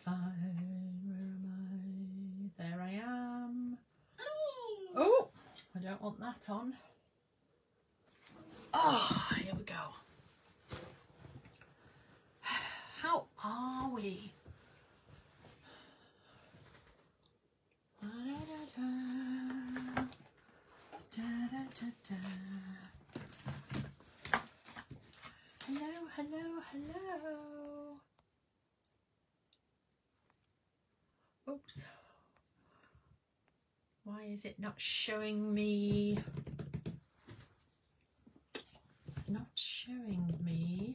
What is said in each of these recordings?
fine? Where am I? There I am. Oh, I don't want that on. Oh, here we go. How are we? Hello, hello, hello. Oops. Why is it not showing me? It's not showing me.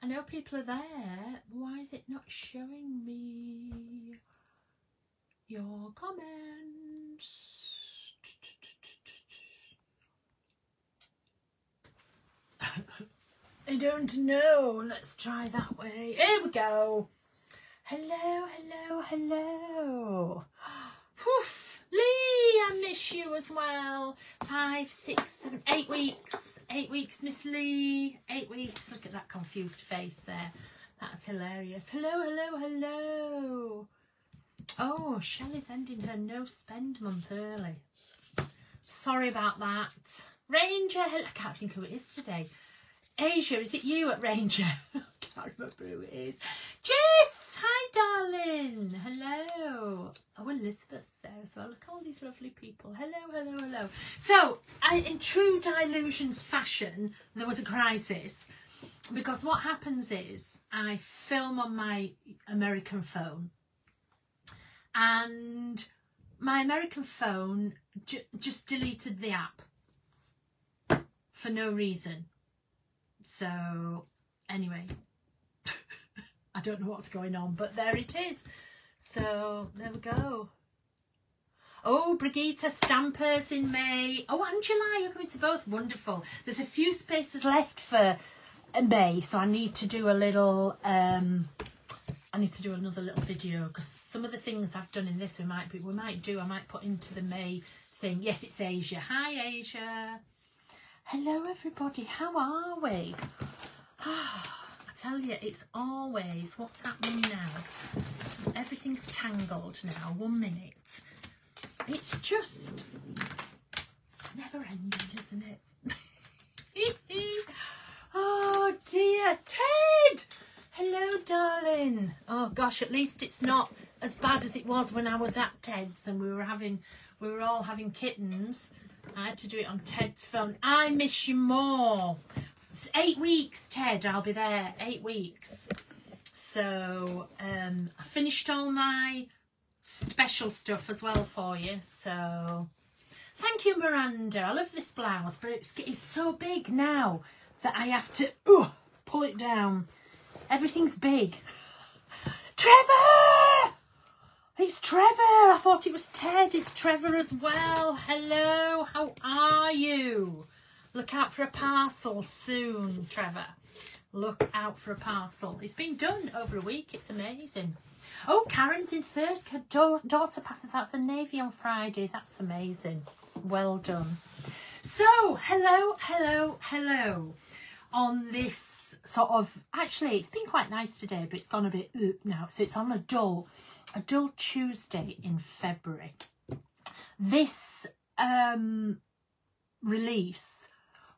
I know people are there. Why is it not showing me your comments? I don't know. Let's try that way. Here we go. Hello, hello, hello. Poof. Lee, I miss you as well. 5, 6, 7, 8 weeks. 8 weeks, Miss Lee. 8 weeks. Look at that confused face there. That's hilarious. Hello, hello, hello. Oh, Shelley's ending her no spend month early. Sorry about that. Ranger, I can't think who it is today. Asia, is it you at Ranger? I can't remember who it is. Jess, hi darling. Hello. Oh, Elizabeth's there as well. Look at all these lovely people. Hello, hello, hello. So, in true Dylusions fashion, there was a crisis. Because what happens is, I film on my American phone. And my American phone just deleted the app. For no reason. So, anyway, I don't know what's going on, but there it is. So, there we go. Oh, Brigitte, Stampers in May. Oh, and July, you're coming to both. Wonderful. There's a few spaces left for May, so I need to do a little, I need to do another little video, because some of the things I've done in this, I might put into the May thing. Yes, it's Asia. Hi, Asia. Hello everybody, how are we? I tell you, it's always what's happening now. Everything's tangled now, 1 minute. It's just never ending, isn't it? Oh dear, Ted! Hello darling. Oh gosh, at least it's not as bad as it was when I was at Ted's and we were all having kittens. I had to do it on Ted's phone. I miss you more. It's 8 weeks, Ted. I'll be there. 8 weeks. So I finished all my special stuff as well for you. So thank you, Miranda. I love this blouse, but it's so big now that I have to pull it down. Everything's big. Trevor! It's Trevor. I thought it was Ted. It's Trevor as well. Hello. How are you? Look out for a parcel soon, Trevor. Look out for a parcel. It's been done over a week. It's amazing. Oh, Karen's in Thirsk. Her daughter passes out for the Navy on Friday. That's amazing. Well done. So, hello, hello, hello. On this sort of... Actually, it's been quite nice today, but it's gone a bit now. So, it's on a dull Tuesday in February. This release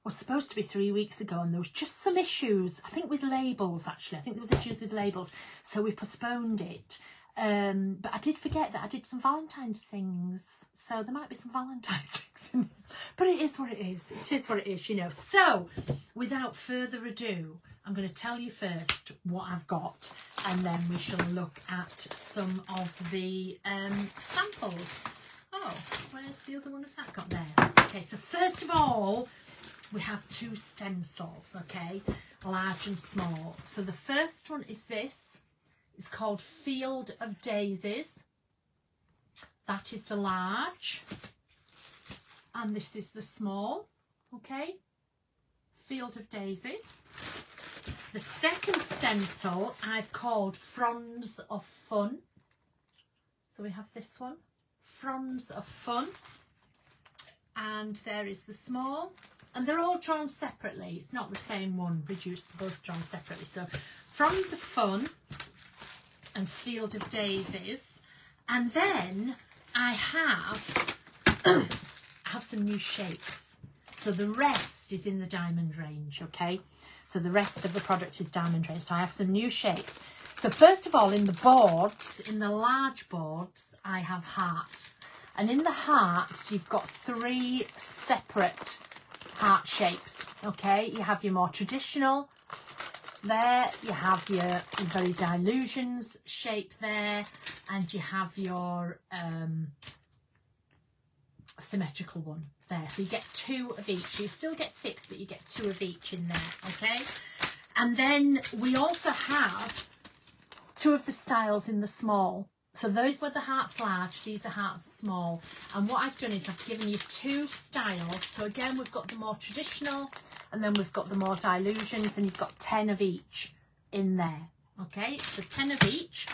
was supposed to be 3 weeks ago, and there was just some issues, I think with labels actually. I think there was issues with labels, so we postponed it. But I did forget that I did some Valentine's things, so there might be some Valentine's things in it. But it is what it is. It is what it is, you know. So, without further ado, I'm going to tell you first what I've got, and then we shall look at some of the samples. Oh, where's the other one of that got there? Okay, so first of all, we have 2 stencils, okay, large and small. So the first one is this. It's called Field of Daisies. That is the large. And this is the small, okay. Field of Daisies. The second stencil I've called Fronds of Fun. So we have this one, Fronds of Fun. and there is the small, and they're all drawn separately. It's not the same one produced, both drawn separately. So Fronds of Fun and Field of Daisies, and then I have I have some new shapes. So the rest is in the Diamond Range, okay? So the rest of the product is Diamond Range. So I have some new shapes. So first of all, in the boards, in the large boards, I have hearts. And in the hearts, you've got 3 separate heart shapes, okay? You have your more traditional there, you have your very Dylusions shape there, and you have your symmetrical one there. So you get 2 of each. You still get 6, but you get 2 of each in there, okay? And then we also have 2 of the styles in the small. So those were the hearts large, these are hearts small. And what I've done is I've given you 2 styles. So again, we've got the more traditional, and then we've got the more Dylusions, and you've got 10 of each in there, okay? So 10 of each.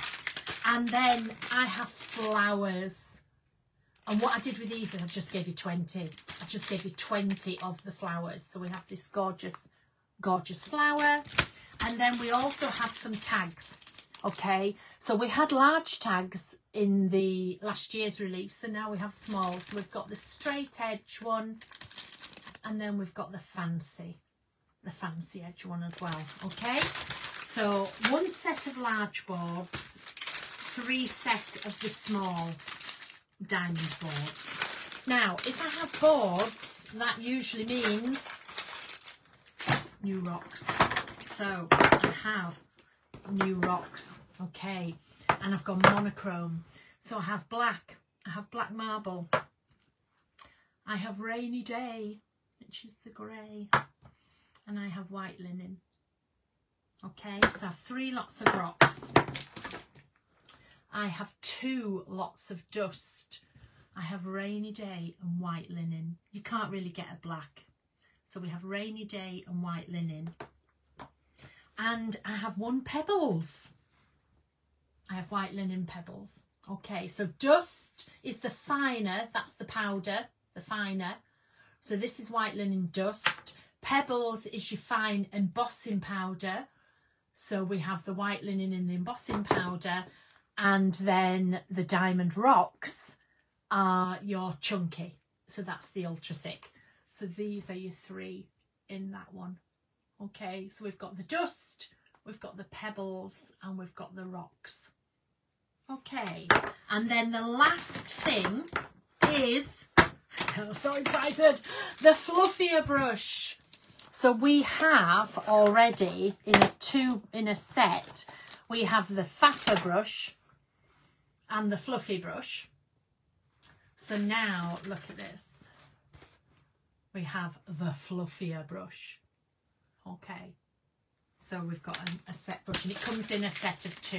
And then I have flowers. And what I did with these is I just gave you 20. I just gave you 20 of the flowers. So we have this gorgeous, gorgeous flower. And then we also have some tags, okay? So we had large tags in the last year's release, so now we have small. So we've got the straight edge one, and then we've got the fancy edge one as well, okay? So 1 set of large boards, 3 set of the small diamond boards. Now, if I have boards, that usually means new rocks. So I have new rocks, okay, and I've got monochrome. So I have black marble, I have Rainy Day, which is the grey, and I have white linen, okay? So I have 3 lots of rocks. I have 2 lots of dust. I have Rainy Day and white linen. You can't really get a black. So we have Rainy Day and white linen. And I have 1 pebbles. I have white linen pebbles. Okay, so dust is the finer, that's the powder, the finer. So this is white linen dust. Pebbles is your fine embossing powder. So we have the white linen in the embossing powder. And then the diamond rocks are your chunky. So that's the ultra thick. So these are your 3 in that one. Okay, so we've got the dust, we've got the pebbles, and we've got the rocks. Okay, and then the last thing is, I'm so excited, the fluffier brush. So we have already in a set, we have the fluffier brush and the fluffy brush. So now look at this. We have the fluffier brush. Okay, so we've got a set brush, and it comes in a set of 2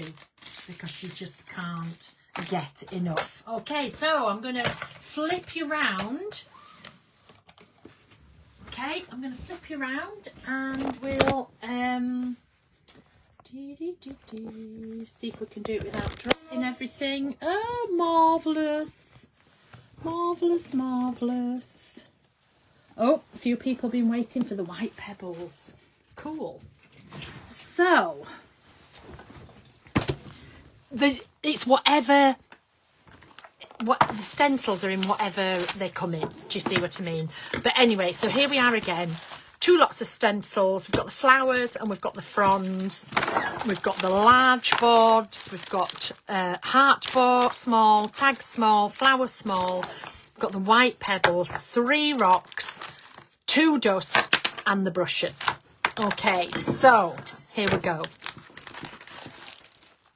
because you just can't get enough. Okay, so I'm going to flip you round. Okay, I'm going to flip you round, and we'll see if we can do it without dropping everything. Oh, marvellous, marvellous, marvellous. Oh, a few people have been waiting for the white pebbles. Cool. So, it's whatever, the stencils are in whatever they come in. Do you see what I mean? But anyway, so here we are again. 2 lots of stencils. We've got the flowers and we've got the fronds. We've got the large boards. We've got heart board small, tag small, flower small. We've got the white pebbles, 3 rocks, 2 dust, and the brushes. Okay, so here we go.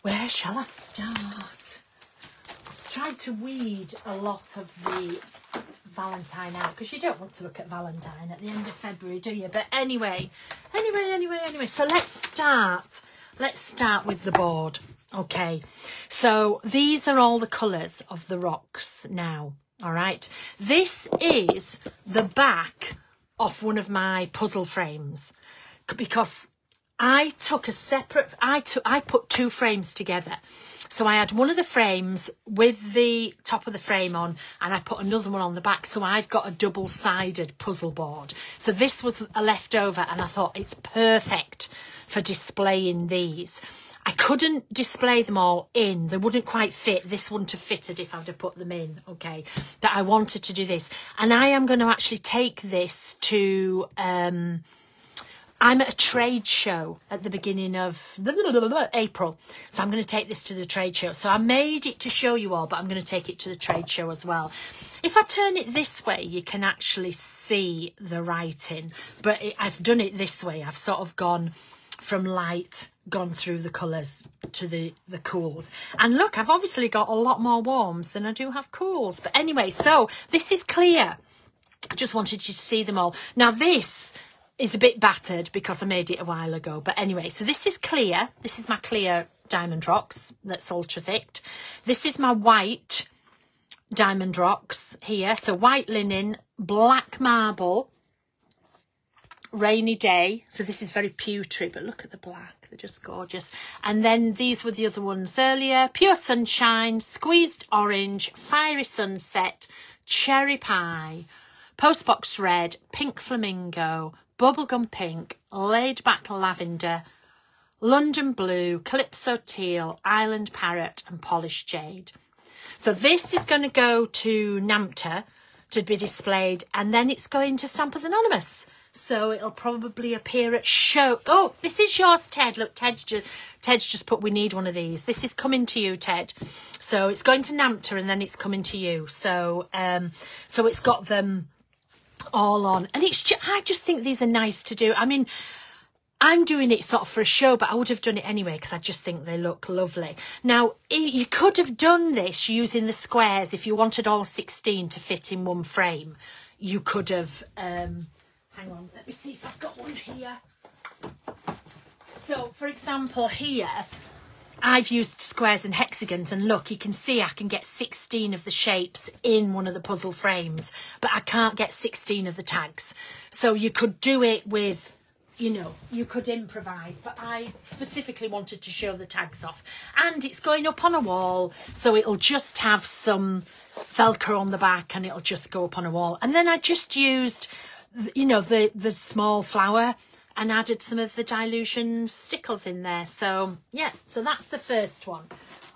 Where shall I start? I've tried to weed a lot of the Valentine out, because you don't want to look at Valentine at the end of February, do you? But anyway. So let's start with the board. Okay, so these are all the colours of the rocks now. All right, this is the back of one of my puzzle frames, because I took a separate, I put 2 frames together. So I had one of the frames with the top of the frame on, and I put another one on the back. So I've got a double-sided puzzle board. So this was a leftover, and I thought it's perfect for displaying these. I couldn't display them all in. They wouldn't quite fit. This wouldn't have fitted if I'd have put them in, okay? But I wanted to do this. And I am going to actually take this to... I'm at a trade show at the beginning of April. So I'm going to take this to the trade show. So I made it to show you all, but I'm going to take it to the trade show as well. If I turn it this way, you can actually see the writing. But I've done it this way. I've sort of gone from light, gone through the colours to the cools. And look, I've obviously got a lot more warms than I do have cools. But anyway, so this is clear. I just wanted you to see them all. Now this is a bit battered because I made it a while ago. But anyway, so this is clear. This is my clear Diamond Rocks that's ultra thick. This is my white Diamond Rocks here. So white linen, black marble, rainy day. So this is very pewtery, but look at the black. They're just gorgeous. And then these were the other ones earlier. Pure sunshine, squeezed orange, fiery sunset, cherry pie, postbox red, pink flamingo, bubblegum pink, laid back lavender, London blue, calypso teal, island parrot and polished jade. So this is going to go to NAMTA to be displayed, and then it's going to Stampers Anonymous. So it'll probably appear at show. Oh, this is yours, Ted. Look, Ted's just put, we need one of these. This is coming to you, Ted. So it's going to NAMTA and then it's coming to you. So so it's got them all on, and I just think these are nice to do. I mean, I'm doing it sort of for a show, but I would have done it anyway because I just think they look lovely. Now, you could have done this using the squares if you wanted all 16 to fit in one frame. You could have, hang on, let me see if I've got one here. So, for example, here, I've used squares and hexagons, and look, you can see I can get 16 of the shapes in one of the puzzle frames, but I can't get 16 of the tags. So you could do it with, you know, you could improvise, but I specifically wanted to show the tags off. And it's going up on a wall, so it'll just have some Velcro on the back and it'll just go up on a wall. And then I just used, you know, the small flower and added some of the Dylusions stickles in there. So yeah, so that's the first one.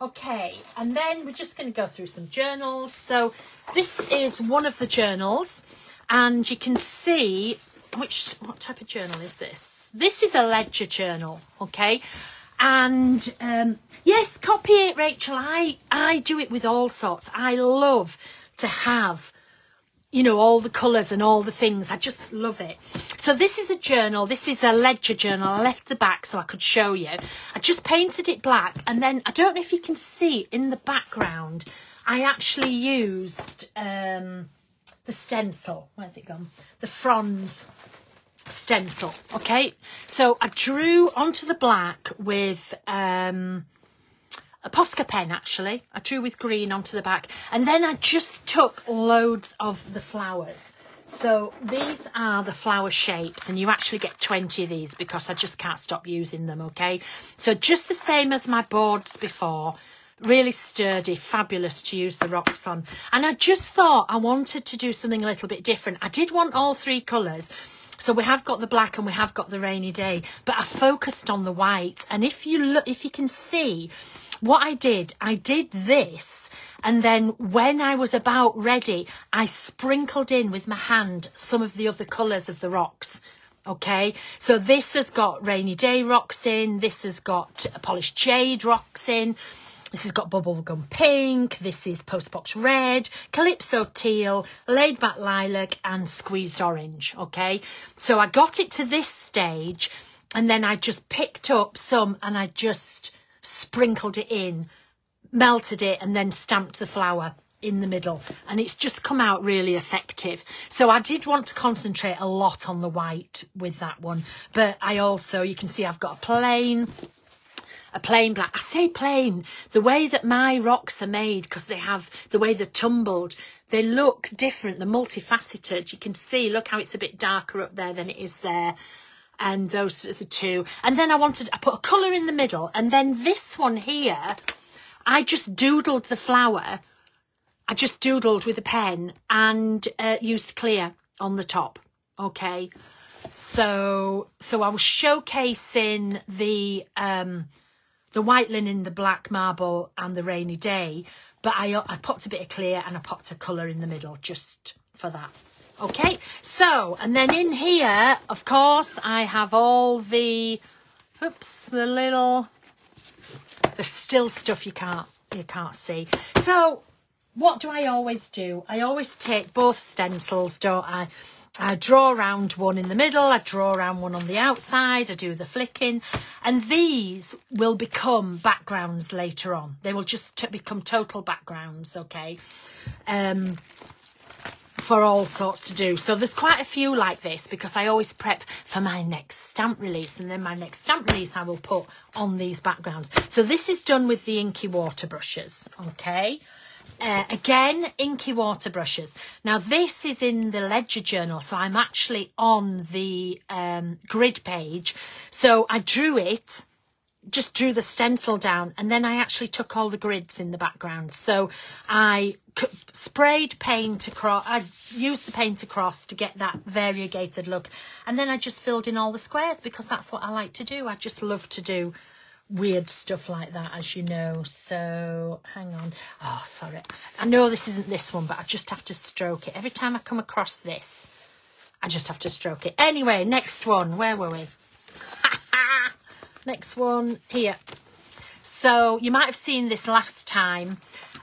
Okay, and then we're just going to go through some journals. So this is one of the journals, and you can see what type of journal is this? This is a ledger journal, okay? And yes, copy it, Rachel. I do it with all sorts. I love to have, you know, all the colours and all the things. I just love it. So this is a journal. This is a ledger journal. I left the back so I could show you. I just painted it black, and then I don't know if you can see in the background, I actually used the stencil. Where's it gone? The Franz stencil. Okay, so I drew onto the black with a Posca pen. Actually, I drew with green onto the back, and then I just took loads of the flowers. So these are the flower shapes, and you actually get 20 of these because I just can't stop using them. Okay, so just the same as my boards before, really sturdy, fabulous to use the rocks on. And I just thought I wanted to do something a little bit different. I did want all three colours. So we have got the black and we have got the rainy day, but I focused on the white. And if you look, if you can see what I did this, and then when I was about ready, I sprinkled in with my hand some of the other colours of the rocks. Okay, so this has got rainy day rocks in, this has got polished jade rocks in, this has got bubblegum pink, this is postbox red, calypso teal, laid back lilac and squeezed orange. Okay, so I got it to this stage, and then I just picked up some and I just sprinkled it in, melted it, and then stamped the flower in the middle, and it's just come out really effective. So I did want to concentrate a lot on the white with that one, but I also, you can see I've got a plain black. I say plain, the way that my rocks are made, because they have the way they're tumbled, they look different, they're multifaceted. You can see, look how it's a bit darker up there than it is there. And those are the two. And then I put a colour in the middle, and then this one here, I just doodled the flower. I just doodled with a pen and used clear on the top. Okay, so I was showcasing the white linen, the black marble, and the rainy day, but I popped a bit of clear and I popped a colour in the middle just for that. Okay, so, and then in here, of course, I have all the, oops, the still stuff you can't see. So what do I always do? I always take both stencils, don't I? I draw around one in the middle, I draw around one on the outside, I do the flicking, and these will become backgrounds later on. They will just become total backgrounds, okay, for all sorts to do. So there's quite a few like this because I always prep for my next stamp release, and then my next stamp release I will put on these backgrounds. So this is done with the inky water brushes, okay. Again, inky water brushes. Now this is in the ledger journal, so I'm actually on the grid page. So I drew it, just drew the stencil down, and then I actually took all the grids in the background. So I sprayed paint across, I used the paint across to get that variegated look, and then I just filled in all the squares because that's what I like to do. I just love to do weird stuff like that, as you know. So hang on, oh sorry, I know this isn't this one, but I just have to stroke it every time I come across this. I just have to stroke it. Anyway, next one, where were we? Next one here. So you might have seen this last time.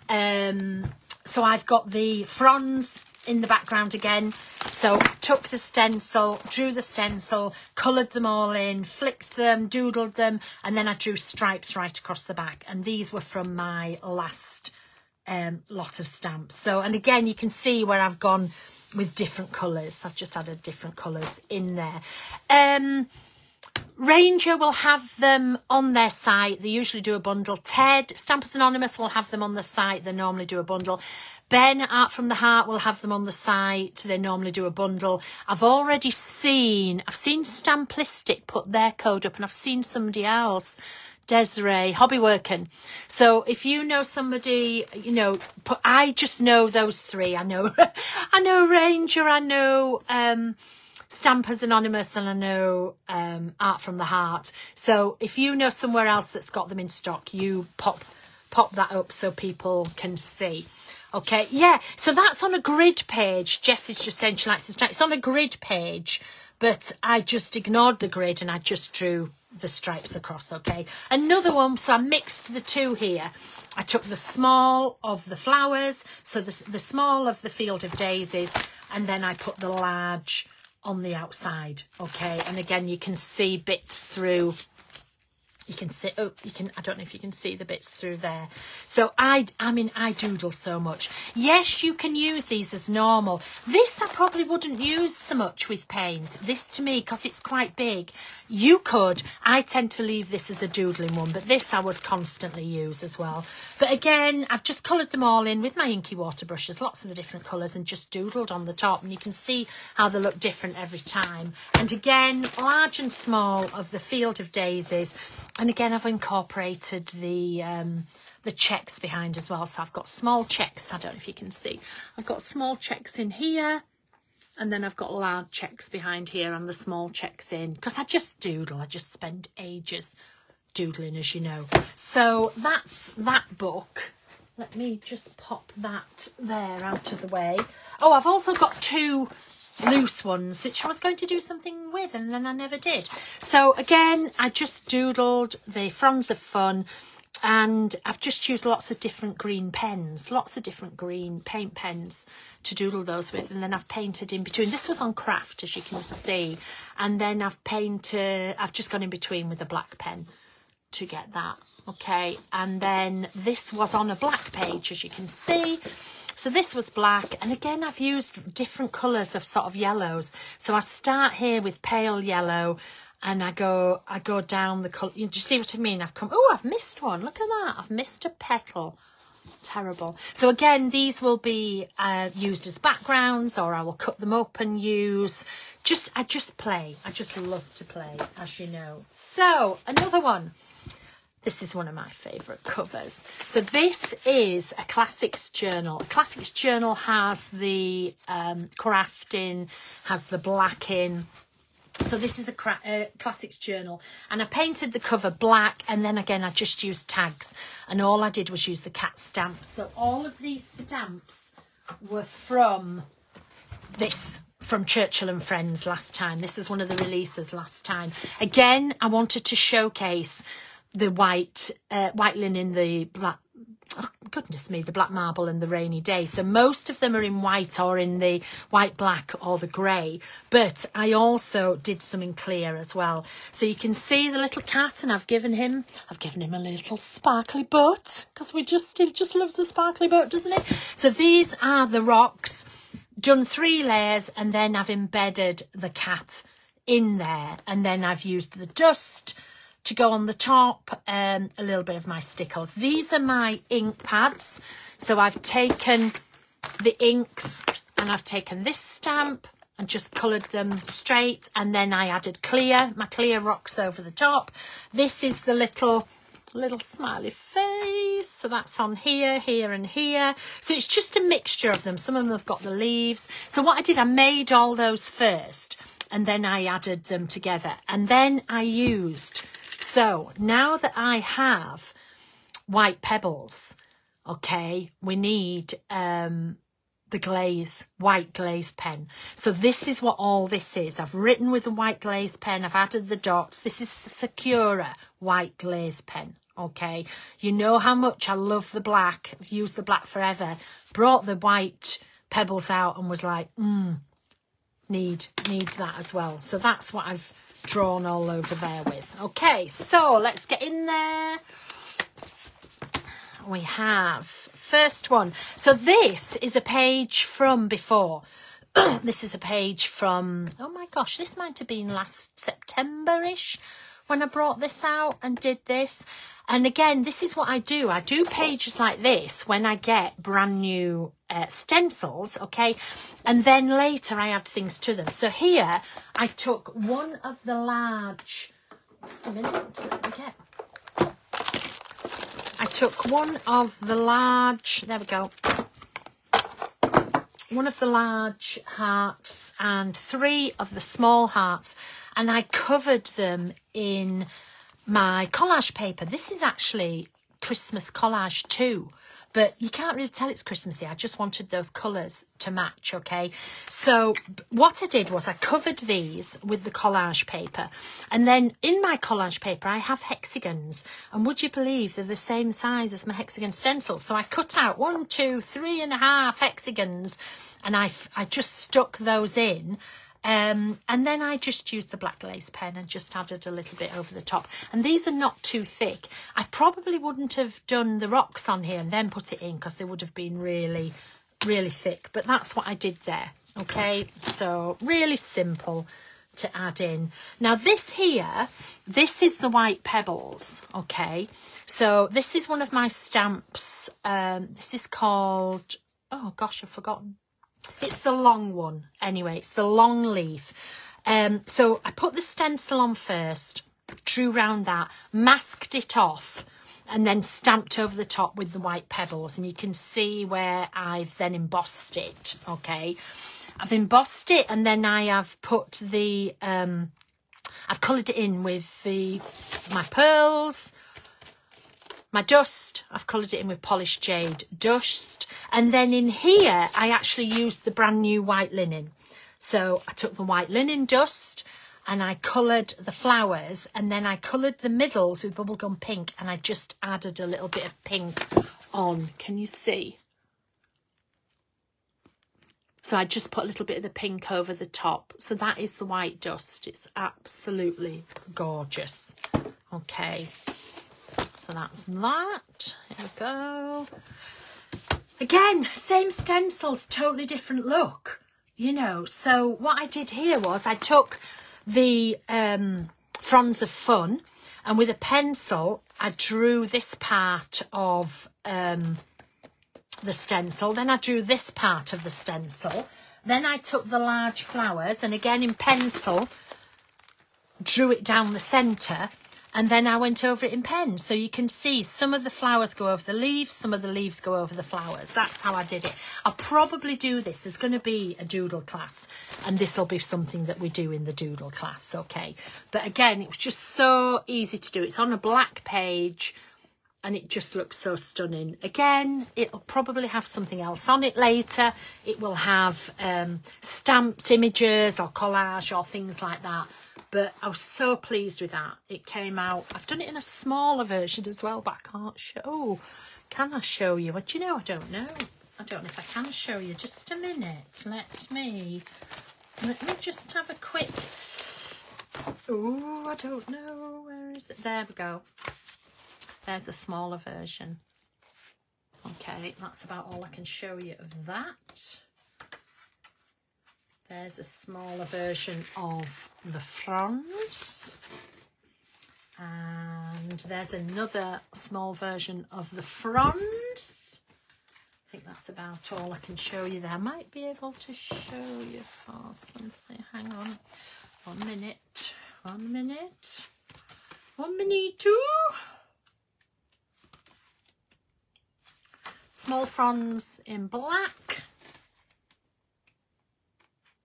So I've got the fronds in the background again. So I took the stencil, drew the stencil, coloured them all in, flicked them, doodled them, and then I drew stripes right across the back. And these were from my last lot of stamps. So, and again, you can see where I've gone with different colours. I've just added different colours in there. Ranger will have them on their site. They usually do a bundle. Ted, Stampers Anonymous, will have them on the site. They normally do a bundle. Ben, Art from the Heart, will have them on the site. They normally do a bundle. I've seen Stamplistic put their code up, and I've seen somebody else, Desiree, Hobbyworking. So if you know somebody, you know, I just know those three. I know, I know Ranger, I know Stampers Anonymous, and I know Art from the Heart. So if you know somewhere else that's got them in stock, you pop that up so people can see. Okay, yeah, so that's on a grid page. Jess is just saying she likes the it's on a grid page, but I just ignored the grid and I just drew the stripes across, okay. Another one, so I mixed the two here. I took the small of the flowers, so the small of the Field of Daisies, and then I put the large on the outside, okay. And again, you can see bits through. You can see, oh, you can, I don't know if you can see the bits through there. So I mean, I doodle so much. Yes, you can use these as normal. This I probably wouldn't use so much with paint. This to me, because it's quite big, you could. I tend to leave this as a doodling one, but this I would constantly use as well. But again, I've just coloured them all in with my inky water brushes, lots of the different colours, and just doodled on the top. And you can see how they look different every time. And again, large and small of the Field of Daisies. And again, I've incorporated the checks behind as well. So I've got small checks. I don't know if you can see. I've got small checks in here. And then I've got large checks behind here and the small checks in. Because I just doodle. I just spend ages doodling, as you know. So that's that book. Let me just pop that there out of the way. Oh, I've also got two loose ones which I was going to do something with, and then I never did. So again, I just doodled the Fronds of Fun, and I've just used lots of different green pens, lots of different green paint pens to doodle those with, and then I've painted in between. This was on craft, as you can see, and then I've just gone in between with a black pen to get that, okay. And then this was on a black page, as you can see. So this was black, and again, I've used different colours of sort of yellows. So I start here with pale yellow, and I go down the colour. Do you see what I mean? I've missed one. Look at that. I've missed a petal. Terrible. So again, these will be used as backgrounds, or I will cut them up and use. I just play. I just love to play, as you know. So another one. This is one of my favourite covers. So this is a classics journal. A classics journal has the crafting, has the blacking. So this is a classics journal, and I painted the cover black, and then again I just used tags, and all I did was use the cat stamp. So all of these stamps were from this, from Churchill and Friends last time. This is one of the releases last time. Again, I wanted to showcase the white linen, the black, oh goodness me, the black marble and the rainy day. So most of them are in white, or in the white, black or the grey, but I also did some in clear as well. So you can see the little cat, and I've given him a little sparkly boat, because he just loves the sparkly boat, doesn't he? So these are the rocks, done 3 layers, and then I've embedded the cat in there, and then I've used the dust to go on the top, a little bit of my stickles. These are my ink pads. So I've taken the inks, and I've taken this stamp and just coloured them straight, and then I added clear, my clear rocks over the top. This is the little smiley face, so that's on here, here and here. So it's just a mixture of them. Some of them have got the leaves. So what I did, I made all those first, and then I added them together, and then I used, so now that I have white pebbles, okay, we need the glaze, white glaze pen. So this is what all this is. I've written with the white glaze pen, I've added the dots. This is Sakura white glaze pen, okay. You know how much I love the black. I've used the black forever. Brought the white pebbles out and was like, need that as well. So that's what I've drawn all over there with. Okay, so let's get in there. We have first one. So this is a page from before. This is a page from, oh my gosh, this might have been last September-ish when I brought this out and did this. And again, this is what I do. I do pages like this when I get brand new stencils, okay? And then later I add things to them. So here I took one of the large, just a minute, let me get. I took one of the large, there we go. One of the large hearts and 3 of the small hearts, and I covered them in my collage paper. This is actually Christmas collage too, but you can't really tell it's Christmassy. I just wanted those colours to match, okay? So what I did was I covered these with the collage paper, and then in my collage paper I have hexagons, and would you believe they're the same size as my hexagon stencils? So I cut out 1, 2, 3.5 hexagons, and I just stuck those in. And then I just used the black glaze pen and just added a little bit over the top. And these are not too thick. I probably wouldn't have done the rocks on here and then put it in, because they would have been really, really thick. But that's what I did there. Okay, so really simple to add in. Now this here, this is the white pebbles. Okay, so this is one of my stamps. This is called, oh gosh, I've forgotten. It's the long one. Anyway, it's the long leaf. So I put the stencil on first, drew round that, masked it off, and then stamped over the top with the white pebbles. And you can see where I've then embossed it, okay? I've embossed it, and then I have put the, I've coloured it in with my pearls, my dust. I've coloured it in with polished jade dust. And then in here, I actually used the brand new white linen. So I took the white linen dust and I coloured the flowers, and then I coloured the middles with bubblegum pink, and I just added a little bit of pink on. Can you see? So I just put a little bit of the pink over the top. So that is the white dust. It's absolutely gorgeous. Okay. So that's that. Here we go. Again, same stencils, totally different look, you know. So what I did here was I took the Fronds of Fun, and with a pencil I drew this part of the stencil. Then I drew this part of the stencil. Then I took the large flowers and again in pencil drew it down the centre. And then I went over it in pen. So you can see some of the flowers go over the leaves, some of the leaves go over the flowers. That's how I did it. I'll probably do this. There's going to be a doodle class, and this will be something that we do in the doodle class, okay? But again, it was just so easy to do. It's on a black page, and it just looks so stunning. Again, it'll probably have something else on it later. It will have stamped images or collage or things like that. But I was so pleased with that. It came out. I've done it in a smaller version as well, but I can't show. Oh, can I show you? What do you know? I don't know. I don't know if I can show you. Just a minute. Let me just have a quick. Oh, I don't know. Where is it? There we go. There's a smaller version. Okay, that's about all I can show you of that. There's a smaller version of the fronds. And there's another small version of the fronds. I think that's about all I can show you there. I might be able to show you for something. Hang on. 1 minute. 1 minute. 1 minute too. Small fronds in black.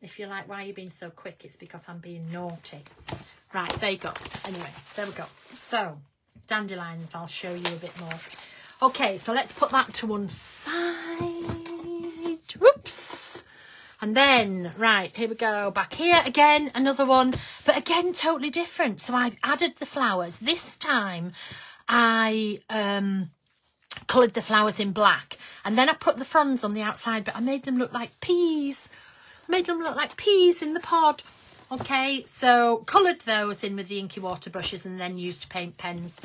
If you're like, why are you being so quick? It's because I'm being naughty. Right, there you go. Anyway, there we go. So, dandelions, I'll show you a bit more. Okay, so let's put that to one side. Whoops. And then, right, here we go. Back here again, another one. But again, totally different. So I added the flowers. This time, I coloured the flowers in black. And then I put the fronds on the outside, but I made them look like peas. Made them look like peas in the pod. Okay, so coloured those in with the inky water brushes and then used paint pens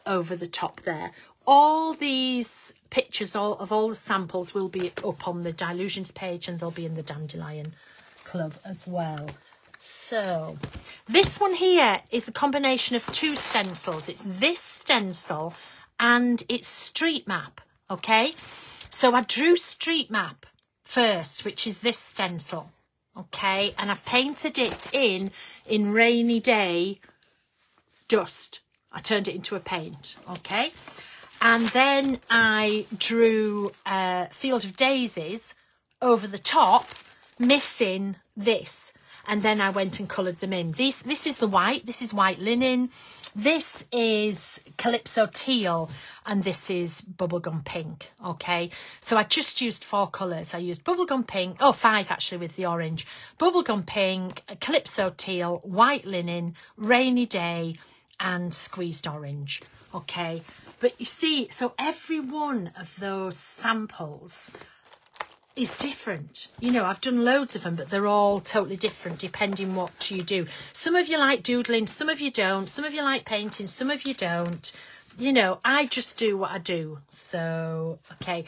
over the top there. All these pictures of all the samples will be up on the Dylusions page, and they'll be in the Dandelion Club as well. So this one here is a combination of two stencils. It's this stencil and it's Street Map, okay? So I drew Street Map first, which is this stencil, okay, and I've painted it in Rainy Day dust. I turned it into a paint, okay, and then I drew Field of Daisies over the top, missing this, and then I went and coloured them in. This is the white. This is white linen. This is Calypso Teal, and this is Bubblegum Pink, okay? So I just used 4 colours. I used Bubblegum Pink, 5 actually with the orange. Bubblegum Pink, Calypso Teal, White Linen, Rainy Day, and Squeezed Orange, okay? But you see, so every one of those samples is different. You know, I've done loads of them, but they're all totally different depending what you do. Some of you like doodling, some of you don't. Some of you like painting, some of you don't. You know, I just do what I do. So, okay.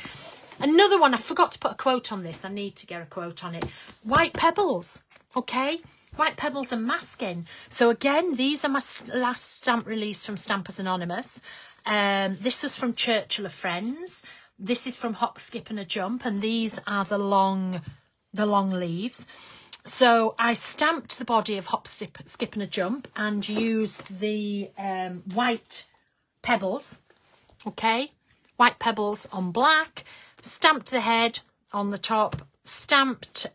Another one, I forgot to put a quote on this. I need to get a quote on it. White pebbles, okay? White pebbles and masking. So again, these are my last stamp release from Stampers Anonymous. This was from Churchill of Friends. This is from Hop, Skip and a Jump, and these are the long leaves. So I stamped the body of Hop, Skip and a Jump and used the white pebbles, okay? White pebbles on black, stamped the head on the top, stamped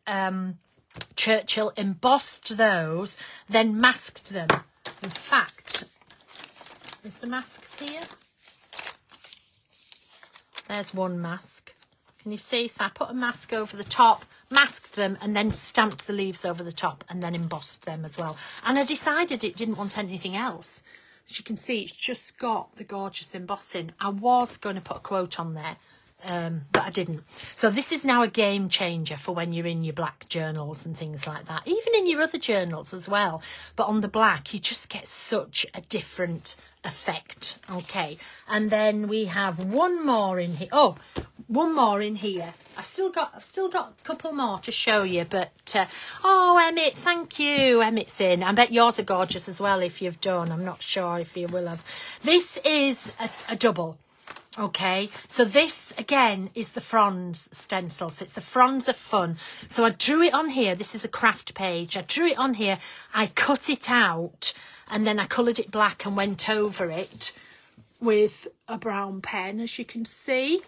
Churchill, embossed those, then masked them. In fact, is the masks here? There's one mask. Can you see? So I put a mask over the top, masked them, and then stamped the leaves over the top and then embossed them as well. And I decided it didn't want anything else. As you can see, it's just got the gorgeous embossing. I was going to put a quote on there, but I didn't. So this is now a game changer for when you're in your black journals and things like that. Even in your other journals as well. But on the black, you just get such a different effect. Okay, and then we have one more in here. Oh, one more in here. I've still got a couple more to show you, but oh, Emmett, thank you. Emmett's in. I bet yours are gorgeous as well if you've done. I'm not sure if you will have. This is a double. Okay, so this again is the Franz stencil. So it's the Franz of Fun. So I drew it on here. This is a craft page. I drew it on here. I cut it out and then I coloured it black and went over it with a brown pen, as you can see.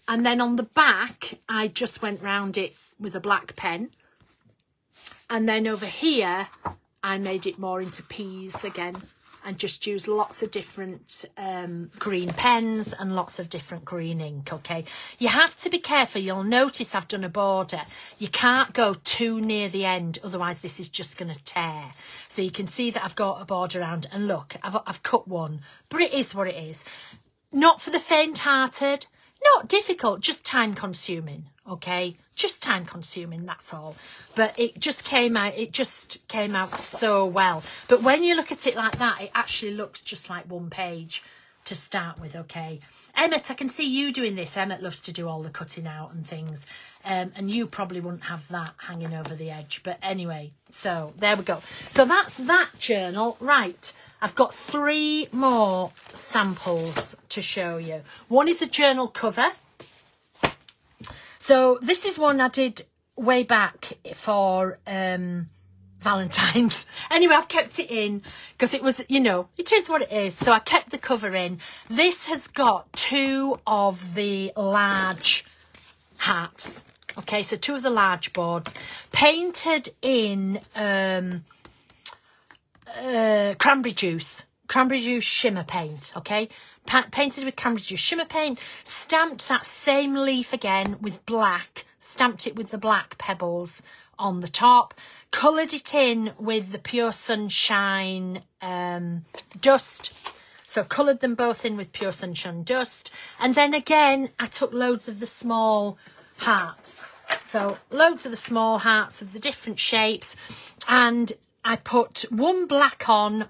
And then on the back, I just went round it with a black pen. And then over here, I made it more into peas again. And just use lots of different green pens and lots of different green ink, okay? You have to be careful. You'll notice I've done a border. You can't go too near the end, otherwise this is just going to tear. So you can see that I've got a border around, and look, I've cut one, but it is what it is. Not for the faint-hearted, not difficult, just time-consuming, okay? Just time consuming, that's all. But it just came out so well. But when you look at it like that, it actually looks just like one page to start with, okay? Emmett, I can see you doing this. Emmett loves to do all the cutting out and things. And you probably wouldn't have that hanging over the edge. But anyway, so there we go. So that's that journal. Right, I've got 3 more samples to show you. One is a journal cover. So this is one I did way back for Valentine's. Anyway, I've kept it in because it was, you know, it is what it is. So I kept the cover in. This has got 2 of the large hearts. Okay, so 2 of the large boards painted in cranberry juice shimmer paint, okay? Painted with cranberry juice shimmer paint, stamped that same leaf again with black, stamped it with the black pebbles on the top, coloured it in with the Pure Sunshine dust. So coloured them both in with Pure Sunshine dust. And then again, I took loads of the small hearts. So loads of the small hearts of the different shapes. And I put one black on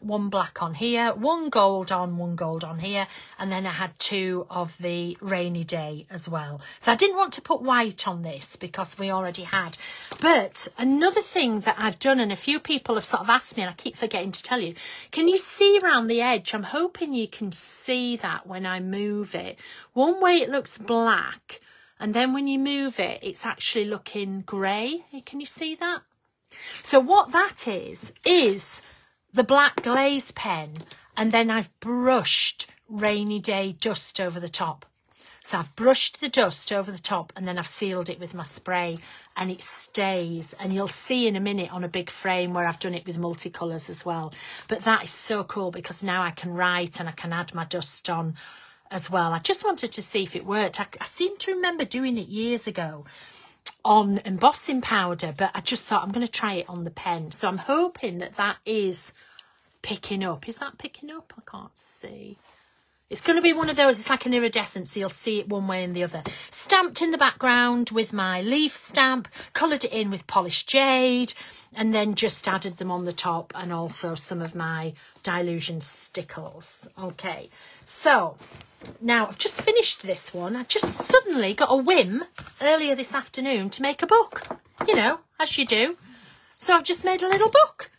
here, one gold on here, and then I had 2 of the rainy day as well. So I didn't want to put white on this because we already had. But another thing that I've done, and a few people have sort of asked me, and I keep forgetting to tell you, can you see around the edge? I'm hoping you can see that when I move it. One way it looks black, and then when you move it, it's actually looking grey. Can you see that? So what that is the black glaze pen, and then I've brushed rainy day dust over the top. So I've brushed the dust over the top and then I've sealed it with my spray, and it stays. And you'll see in a minute on a big frame where I've done it with multicolours as well. But that is so cool because now I can write and I can add my dust on as well. I just wanted to see if it worked. I seem to remember doing it years ago on embossing powder, but I just thought I'm going to try it on the pen. So I'm hoping that that is picking up. Is that picking up? I can't see. It's going to be one of those, it's like an iridescent, so you'll see it one way and the other. Stamped in the background with my leaf stamp, coloured it in with polished jade, and then just added them on the top, and also some of my Dylusions stickles. Okay, so now I've just finished this one. I just suddenly got a whim earlier this afternoon to make a book, you know, as you do. So I've just made a little book.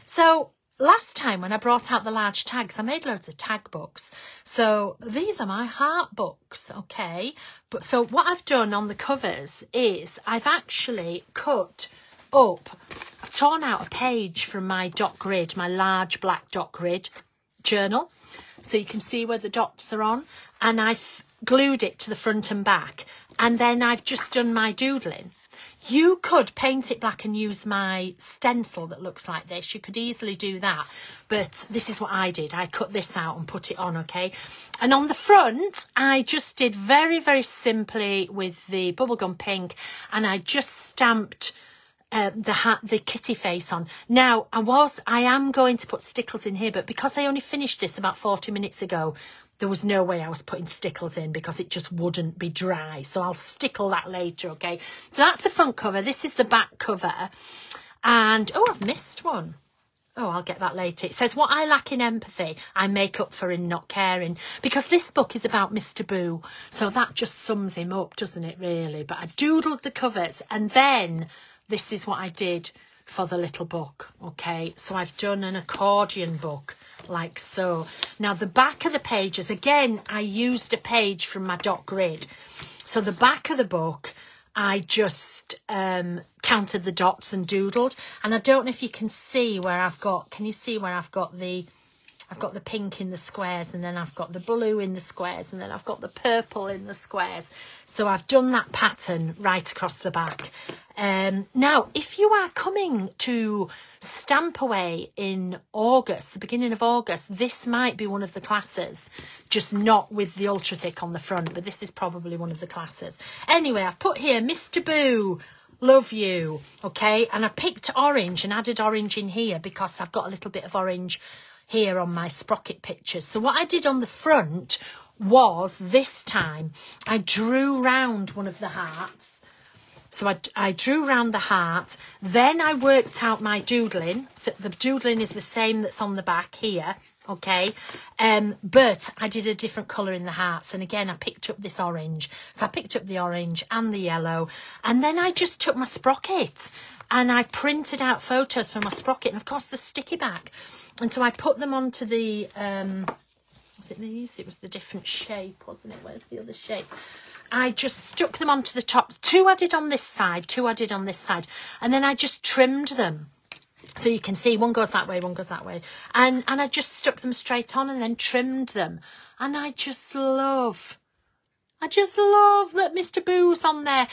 So last time when I brought out the large tags, I made loads of tag books. So these are my heart books, okay? But so what I've done on the covers is I've actually cut up, I've torn out a page from my dot grid, my large black dot grid journal. So you can see where the dots are on, and I've glued it to the front and back, and then I've just done my doodling. You could paint it black and use my stencil that looks like this. You could easily do that, but this is what I did. I cut this out and put it on, okay? And on the front, I just did very, very simply with the bubblegum pink, and I just stamped the kitty face on. Now, I am going to put stickles in here, but because I only finished this about 40 minutes ago, there was no way I was putting stickles in because it just wouldn't be dry. So I'll stickle that later, okay? So that's the front cover. This is the back cover. And, oh, I've missed one. Oh, I'll get that later. It says, what I lack in empathy, I make up for in not caring. Because this book is about Mr. Boo. So that just sums him up, doesn't it, really? But I doodled the covers, and then this is what I did for the little book, okay? So I've done an accordion book like so. Now the back of the pages, again, I used a page from my dot grid. So the back of the book, I just counted the dots and doodled. And I don't know if you can see where I've got, can you see where I've got the pink in the squares, and then I've got the blue in the squares, and then I've got the purple in the squares. So I've done that pattern right across the back. Now, if you are coming to Stamp Away in August, the beginning of August, this might be one of the classes, just not with the ultra thick on the front, but this is probably one of the classes. Anyway, I've put here, Mr. Boo, love you, okay? And I picked orange and added orange in here because I've got a little bit of orange here on my sprocket pictures. So what I did on the front was, this time, I drew round one of the hearts. So I drew round the heart, then I worked out my doodling. So the doodling is the same that's on the back here, okay? But I did a different colour in the hearts, and again, I picked up this orange. So I picked up the orange and the yellow, and then I just took my sprocket and I printed out photos for my sprocket, and of course the sticky back. And so I put them onto the, was it these? It was the different shape, wasn't it? Where's the other shape? I just stuck them onto the top. 2 I did on this side, 2 I did on this side. And then I just trimmed them. So you can see one goes that way, one goes that way. And I just stuck them straight on and then trimmed them. And I just love that Mr. Boo's on there.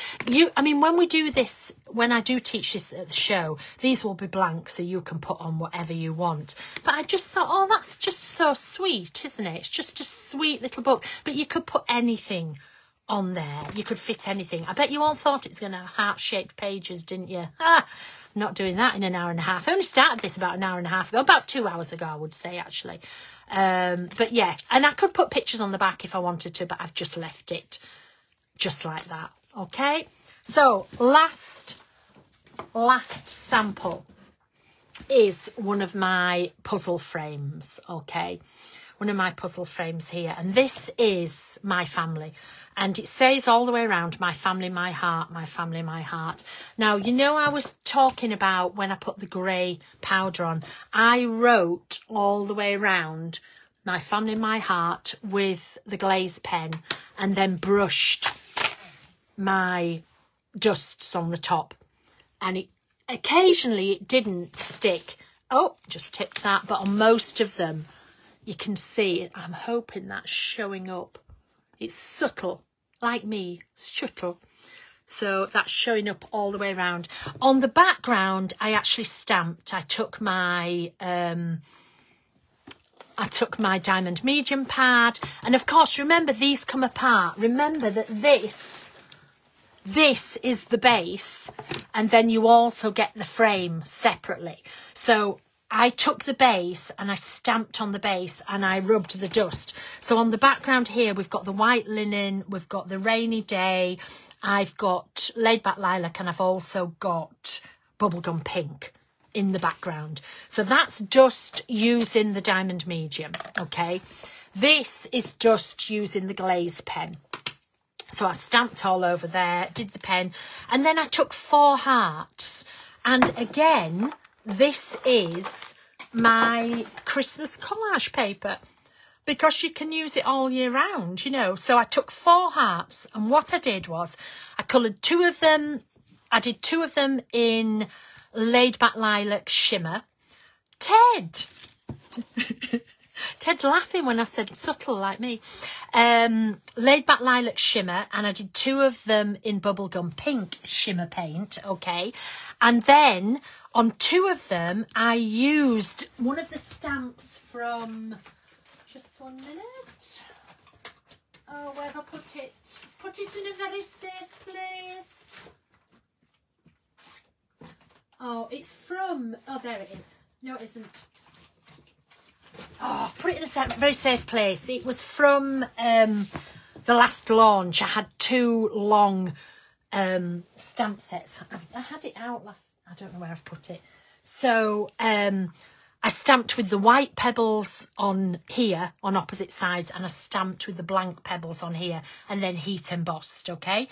I mean, when we do this, when I do teach this at the show, these will be blank, so you can put on whatever you want. But I just thought, oh, that's just so sweet, isn't it? It's just a sweet little book. But you could put anything on there. You could fit anything. I bet you all thought it was going to have heart-shaped pages, didn't you? Not doing that in an hour and a half. I only started this about an hour and a half ago, about 2 hours ago, I would say, actually. But yeah, and I could put pictures on the back if I wanted to, but I've just left it just like that. Okay, so last sample is one of my puzzle frames. Okay, one of my puzzle frames here, and this is my family, and it says all the way around, my family, my heart, my family, my heart. Now, you know, I was talking about when I put the grey powder on, I wrote all the way around my family, my heart with the glaze pen, and then brushed my dusts on the top, and it occasionally it didn't stick. Oh, just tipped that, but on most of them you can see it. I'm hoping that's showing up. It's subtle, like me, subtle. So that's showing up all the way around. On the background, I actually stamped. I took my diamond medium pad, and of course, remember these come apart. Remember that this is the base, and then you also get the frame separately. So I took the base and I stamped on the base and I rubbed the dust. So on the background here, we've got the white linen, we've got the rainy day, I've got laid back lilac, and I've also got bubblegum pink in the background. So that's just using the diamond medium, okay? This is just using the glaze pen. So I stamped all over there, did the pen, and then I took 4 hearts. And again, this is my Christmas collage paper, because you can use it all year round, you know. So I took 4 hearts, and what I did was I coloured 2 of them. I did 2 of them in laid back lilac shimmer. Ted! Ted's laughing when I said subtle, like me. Laid back lilac shimmer, and I did 2 of them in bubblegum pink shimmer paint, okay? And then on 2 of them, I used one of the stamps from, just 1 minute. Oh, where have I put it? Put it in a very safe place. Oh, it's from, oh, there it is. No, it isn't. Oh, I've put it in a very safe place. It was from the last launch. I had 2 long stamp sets. I had it out last, I don't know where I've put it. So I stamped with the white pebbles on here, on opposite sides, and I stamped with the blank pebbles on here, and then heat embossed, okay?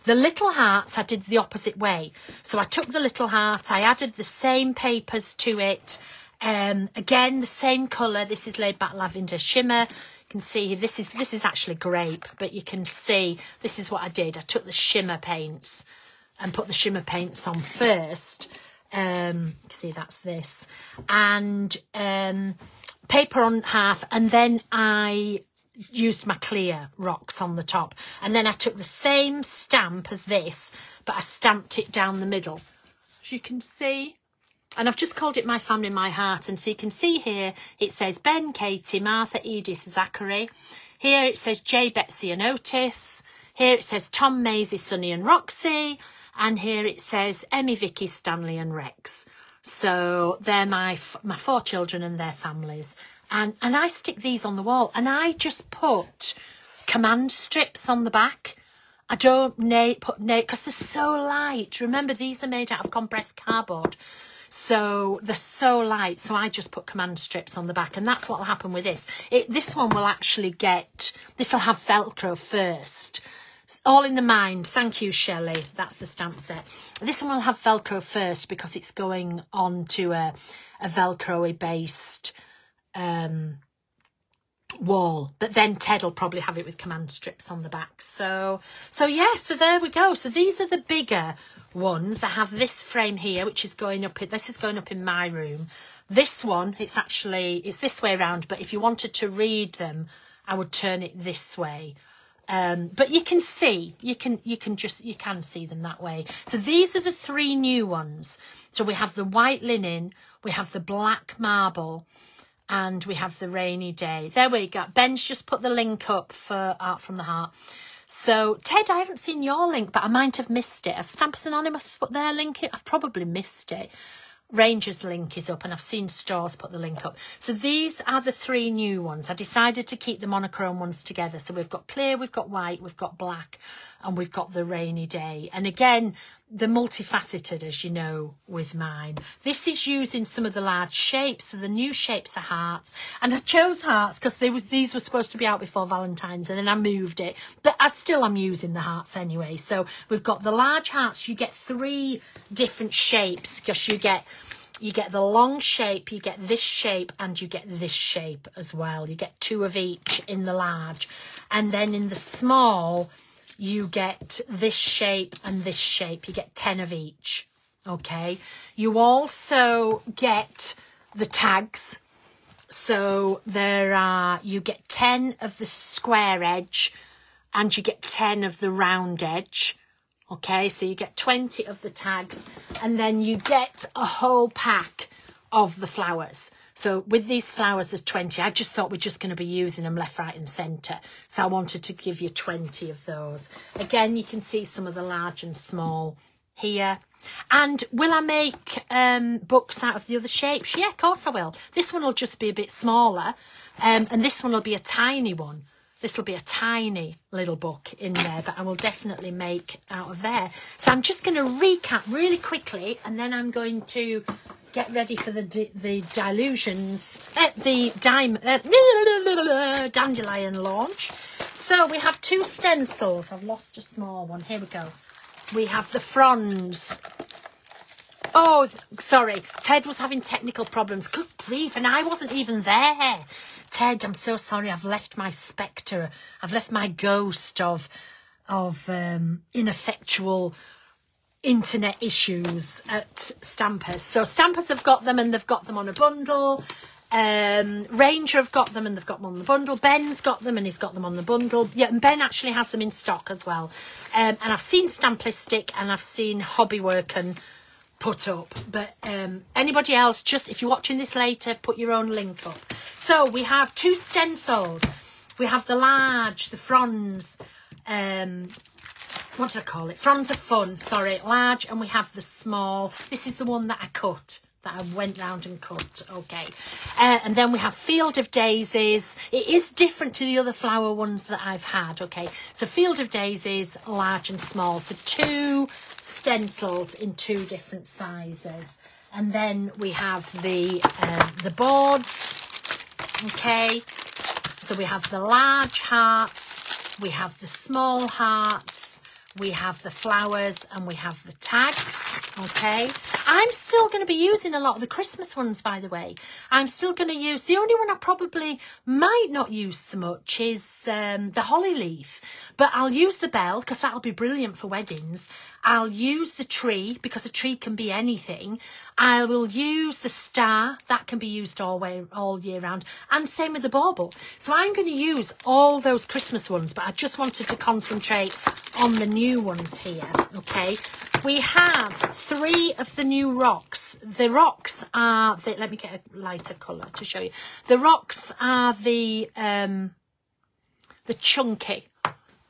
The little hearts I did the opposite way. So I took the little heart, I added the same papers to it, Again, the same colour. This is Laid Back Lavender Shimmer. You can see this is actually grape, but you can see this is what I did. I took the shimmer paints and put the shimmer paints on first. See, that's this. And paper on half, and then I used my clear rocks on the top. And then I took the same stamp as this, but I stamped it down the middle, as you can see. And I've just called it My Family, My Heart. And so you can see here, it says Ben, Katie, Martha, Edith, Zachary. Here it says Jay, Betsy and Otis. Here it says Tom, Maisie, Sunny and Roxy. And here it says Emmy, Vicky, Stanley and Rex. So they're my 4 children and their families. And I stick these on the wall. And I just put command strips on the back. I don't put nail, because they're so light. Remember, these are made out of compressed cardboard. So they're so light, so I just put command strips on the back, and that's what will happen with this. This one will actually this will have Velcro first. All in the mind. Thank you, Shelley. That's the stamp set. This one will have Velcro first because it's going on to a Velcro-y based wall, but then Ted will probably have it with command strips on the back. So yeah, so there we go. So these are the bigger ones. I have this frame here, which is going up. This is going up in my room. This one, it's this way around, but if you wanted to read them, I would turn it this way. But you can see, you can see them that way. So these are the 3 new ones. So we have the white linen, we have the black marble, and we have the rainy day. There we go. Ben's just put the link up for Art from the Heart. So, Ted, I haven't seen your link, but I might have missed it. Has Stampers Anonymous put their link in? I've probably missed it. Ranger's link is up, and I've seen stores put the link up. So these are the 3 new ones. I decided to keep the monochrome ones together. So we've got clear, we've got white, we've got black, and we've got the rainy day. And again, they're multifaceted, as you know, with mine. This is using some of the large shapes. So the new shapes are hearts. And I chose hearts because these were supposed to be out before Valentine's, and then I moved it. But I'm using the hearts anyway. So we've got the large hearts. You get 3 different shapes because you get the long shape, you get this shape, and you get this shape as well. You get 2 of each in the large. And then in the small, you get this shape and this shape. You get 10 of each, okay? You also get the tags. So you get 10 of the square edge and you get 10 of the round edge, okay? So you get 20 of the tags, and then you get a whole pack of the flowers. So with these flowers, there's 20. I just thought we're just going to be using them left, right and centre. So I wanted to give you 20 of those. Again, you can see some of the large and small here. And will I make books out of the other shapes? Yeah, of course I will. This one will just be a bit smaller. And this one will be a tiny one. This will be a tiny little book in there, but I will definitely make out of there. So I'm just going to recap really quickly, and then I'm going to get ready for the Dylusions, Dandelion launch. So we have 2 stencils. I've lost a small one. Here we go. We have the fronds. Oh, sorry. Ted was having technical problems. Good grief. And I wasn't even there. Ted, I'm so sorry. I've left my spectre. I've left my ghost of ineffectual internet issues at Stampers. So Stampers have got them, and they've got them on a bundle. Ranger have got them, and they've got them on the bundle. Ben's got them, and he's got them on the bundle. Yeah, and Ben actually has them in stock as well. And I've seen Stamplistic, and I've seen Hobbywork and put up. But anybody else, just if you're watching this later, put your own link up. So we have 2 stencils. We have the large, the fronds. What did I call it? Fronds of Fun, sorry, large, and we have the small. This is the one that I cut, that I went round and cut, okay. And then we have Field of Daisies. It is different to the other flower ones that I've had, okay. So Field of Daisies, large and small. So 2 stencils in 2 different sizes. And then we have the boards, okay. So we have the large hearts, we have the small hearts, we have the flowers, and we have the tags, okay? I'm still going to be using a lot of the Christmas ones, by the way. I'm still going to use, the only one I probably might not use so much is the holly leaf, but I'll use the bell because that'll be brilliant for weddings. I'll use the tree because a tree can be anything. I will use the star, that can be used all year round, and same with the bauble. So I'm going to use all those Christmas ones, but I just wanted to concentrate on the new ones here, okay? We have 3 of the new rocks. The rocks are, let me get a lighter colour to show you. The rocks are the chunky,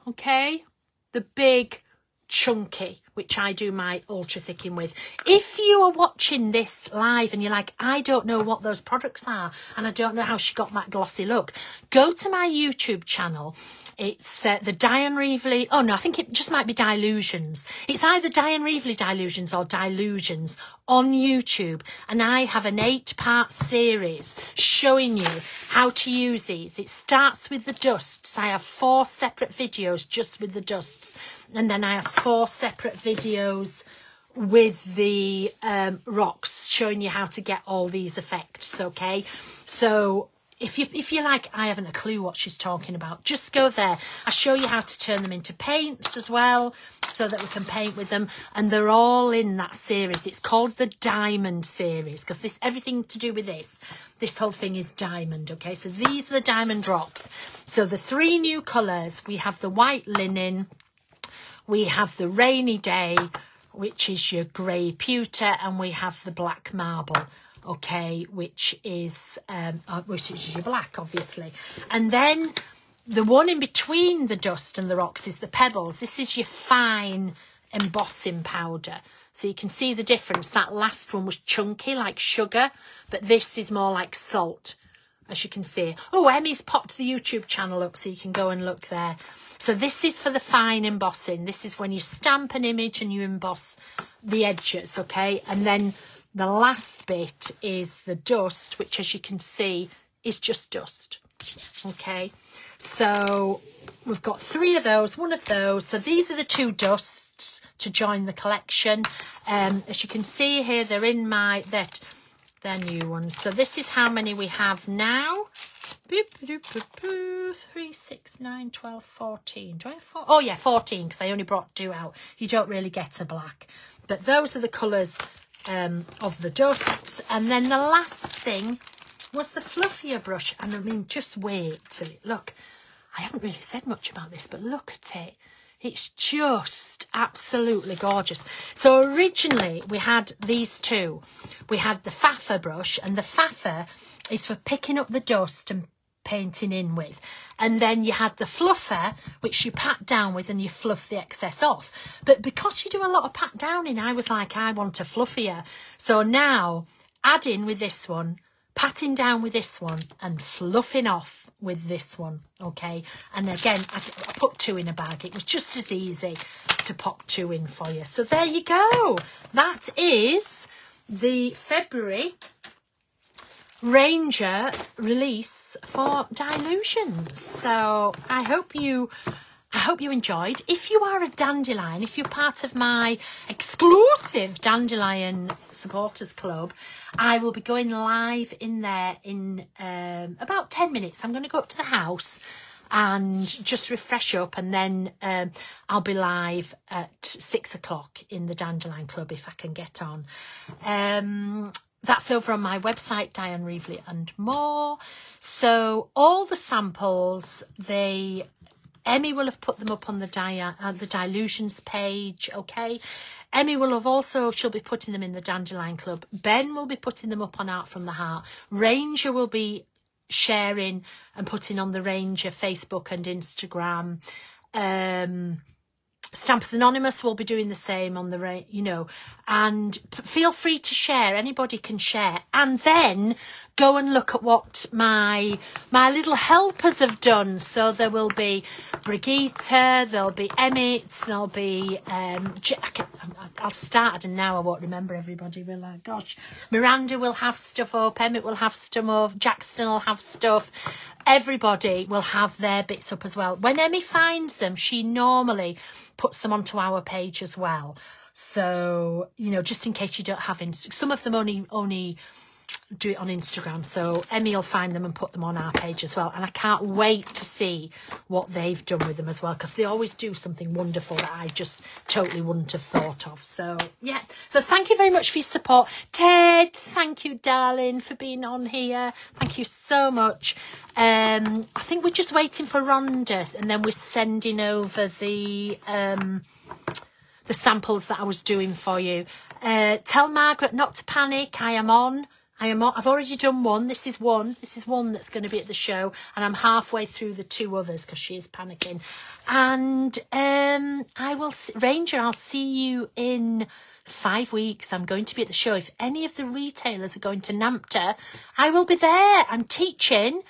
okay? The big chunky, which I do my ultra thicking with. If you are watching this live and you're like, I don't know what those products are and I don't know how she got that glossy look, go to my YouTube channel. It's the Diane Reevely, oh no, I think it just might be Dylusions. It's either Diane Reevely Dylusions or Dylusions on YouTube. And I have an 8-part series showing you how to use these. It starts with the dusts. I have 4 separate videos just with the dusts. And then I have 4 separate videos with the rocks showing you how to get all these effects, okay? So if you're like, I haven't a clue what she's talking about, just go there. I show you how to turn them into paints as well so that we can paint with them. And they're all in that series. It's called the Diamond series because this, everything to do with this whole thing is diamond, okay? So these are the diamond rocks. So the 3 new colours, we have the white linen, we have the rainy day, which is your grey pewter, and we have the black marble, okay, which is your black, obviously. And then the one in between the dust and the rocks is the pebbles. This is your fine embossing powder. So you can see the difference. That last one was chunky like sugar, but this is more like salt, as you can see. Oh, Emmy's popped the YouTube channel up so you can go and look there. So this is for the fine embossing. This is when you stamp an image and you emboss the edges, okay? And then the last bit is the dust, which, as you can see, is just dust, okay? So we've got 3 of those, 1 of those. So these are the 2 dusts to join the collection. As you can see here, they're in they're new ones. So this is how many we have now. 3, 6, 9, 12, 14. Do I have 4? Oh yeah, 14, because I only brought 2 out. You don't really get a black. But those are the colours of the dusts. And then the last thing was the fluffier brush. And I mean, just wait till it. Look, I haven't really said much about this, but look at it. It's just absolutely gorgeous. So originally we had these 2. We had the fluffier brush, and the fluffier is for picking up the dust and painting in with. And then you had the fluffer, which you pat down with and you fluff the excess off. But because you do a lot of pat downing, I was like, I want a fluffier. So now adding with this one, patting down with this one, and fluffing off with this one, okay? And again, I put 2 in a bag. It was just as easy to pop 2 in for you. So there you go. That is the February Ranger release for Dylusions. So I hope you enjoyed. If you are a dandelion, if you're part of my exclusive dandelion supporters club, I will be going live in there in about 10 minutes. I'm going to go up to the house and just refresh up, and then I'll be live at 6 o'clock in the dandelion club if I can get on. That's over on my website, Diane Reevely and more. So all the samples, Emmy will have put them up on the Dylusions page, okay? Emmy will have also, she'll be putting them in the Dandelion Club. Ben will be putting them up on Art from the Heart. Ranger will be sharing and putting on the Ranger Facebook and Instagram. Stampers Anonymous will be doing the same on the, you know, and feel free to share. Anybody can share. And then go and look at what my little helpers have done. So there will be Brigitte, there'll be Emmett, there'll be, I'll start and now I won't remember everybody, will I? Gosh. Miranda will have stuff up, Emmett will have stuff up, Jackson will have stuff. everybody will have their bits up as well. When Emmy finds them, she normally puts them onto our page as well. So, you know, just in case you don't have some of them only do it on Instagram. So Emmy will find them and put them on our page as well. And I can't wait to see what they've done with them as well, because they always do something wonderful that I just totally wouldn't have thought of. So yeah, so thank you very much for your support. Ted, thank you, darling, for being on here. Thank you so much. I think we're just waiting for Rhonda, and then we're sending over the samples that I was doing for you. Tell Margaret not to panic. I've already done one. This is one that's going to be at the show, and I'm halfway through the 2 others because she is panicking. And Ranger, I'll see you in 5 weeks. I'm going to be at the show. If any of the retailers are going to NAMTA, I will be there. I'm teaching.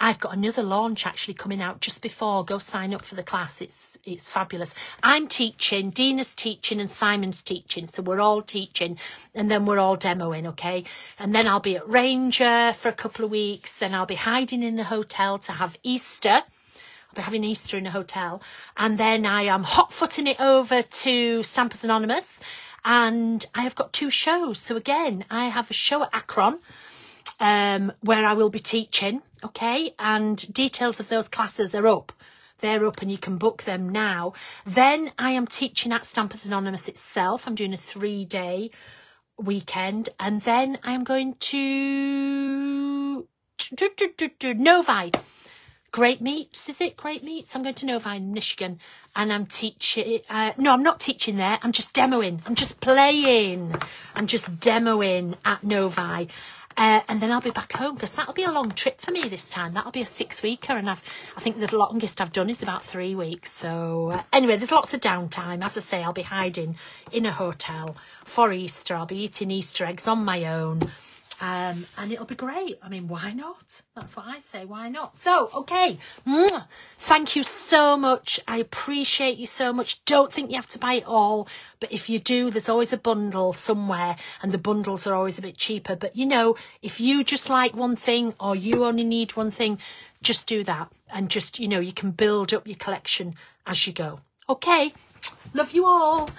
I've got another launch actually coming out just before. Go sign up for the class. It's fabulous. I'm teaching, Dina's teaching, and Simon's teaching. So we're all teaching, and then we're all demoing, okay? And then I'll be at Ranger for a couple of weeks. Then I'll be hiding in a hotel to have Easter. I'll be having Easter in a hotel. And then I am hot-footing it over to Stampers Anonymous. And I have got 2 shows. So again, I have a show at Akron, where I will be teaching, okay, and details of those classes are up. They're up and you can book them now. Then I am teaching at Stampers Anonymous itself. I'm doing a 3-day weekend, and then I'm going to Novi. Great Meats, is it? Great Meats? I'm going to Novi in Michigan, and I'm teaching, no, I'm not teaching there. I'm just demoing. I'm just playing. I'm just demoing at Novi. And then I'll be back home, because that'll be a long trip for me this time. That'll be a 6-weeker, and I think the longest I've done is about 3 weeks. So anyway, there's lots of downtime. As I say, I'll be hiding in a hotel for Easter. I'll be eating Easter eggs on my own. And it'll be great. I mean, why not? That's what I say. Why not? So, okay. Thank you so much. I appreciate you so much. Don't think you have to buy it all. But if you do, there's always a bundle somewhere. And the bundles are always a bit cheaper. But, you know, if you just like one thing, or you only need one thing, just do that. And just, you know, you can build up your collection as you go. Okay. Love you all.